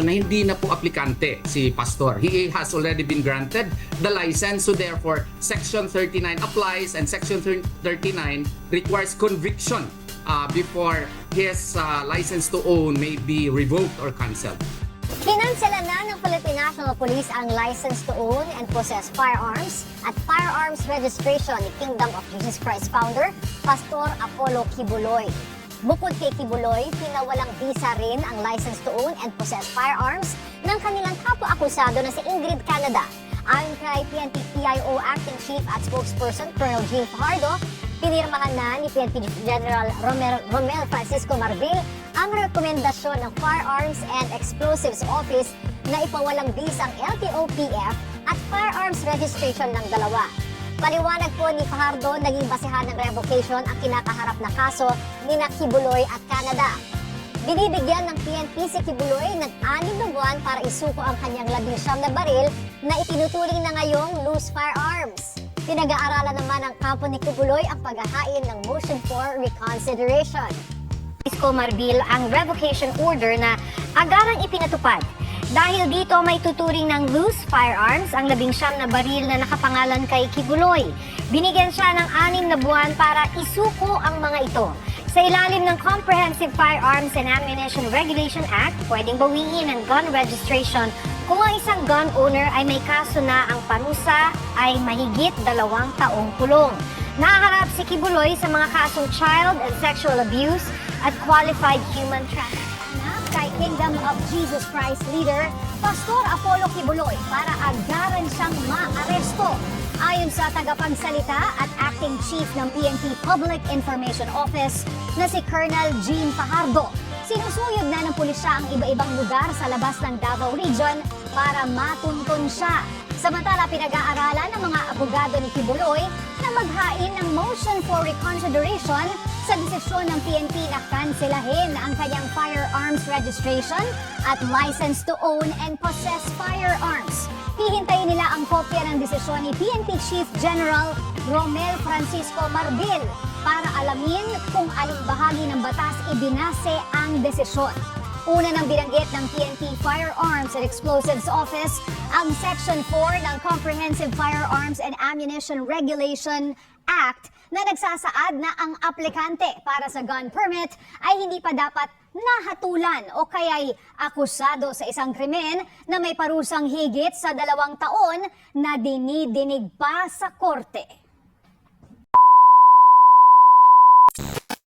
na hindi na po aplikante si Pastor. He has already been granted the license, so therefore Section 39 applies, and Section 39 requires conviction before his license to own may be revoked or cancelled. Kinansela na ng Philippine National Police ang license to own and possess firearms at firearms registration ni Kingdom of Jesus Christ founder, Pastor Apollo Kibuloy. Bukod kay Kibuloy, pinawalang visa rin ang license to own and possess firearms ng kanilang kapwa-akusado na si Ingrid Canada. Ayon kay PNP-PIO Acting Chief at Spokesperson Colonel Jean Fajardo, pinirmahan na ni PNP General Romel Francisco Marbil ang rekomendasyon ng Firearms and Explosives Office na ipawalang visa ang LTO-PF at firearms registration ng dalawa. Paliwanag po ni Fajardo, naging basehan ng revocation ang kinakaharap na kaso ni Kibuloy at Canada. Binibigyan ng PNP si Kibuloy ng 6 na buwan para isuko ang kanyang 19 na baril na itinuturing na ngayong loose firearms. Pinag-aaralan naman ng kampo ni Kibuloy ang paghahain ng motion for reconsideration. Francisco Marbil ang revocation order na agarang ipinatupad. Dahil dito may tuturing ng loose firearms ang 19 na baril na nakapangalan kay Kibuloy. Binigyan siya ng 6 na buwan para isuko ang mga ito. Sa ilalim ng Comprehensive Firearms and Ammunition Regulation Act, pwedeng bawiin ang gun registration kung ang isang gun owner ay may kaso na ang parusa ay mahigit 2 taong kulong. Nakaharap si Kibuloy sa mga kasong child and sexual abuse at qualified human trafficking. Kay Kingdom of Jesus Christ leader, Pastor Apollo Kibuloy para agaran siyang maaresto. Ayon sa tagapagsalita at acting chief ng PNP Public Information Office na si Colonel Jean Fajardo, sinusuyod na ng pulisya ang iba-ibang lugar sa labas ng Davao Region para matuntun siya. Samantala, pinag-aaralan ng mga abogado ni Kibuloy na maghain ng motion for reconsideration sa desisyon ng PNP na kanselahin ang kanyang firearms registration at license to own and possess firearms. Hihintayin nila ang kopya ng desisyon ni PNP Chief General Romel Francisco Marbil para alamin kung aling bahagi ng batas ibinase ang desisyon. Una nang binanggit ng PNP Firearms and Explosives Office ang Section 4 ng Comprehensive Firearms and Ammunition Regulation Act na nagsasaad na ang aplikante para sa gun permit ay hindi pa dapat nahatulan o kaya'y akusado sa isang krimen na may parusang higit sa 2 taon na dinidinig pa sa korte.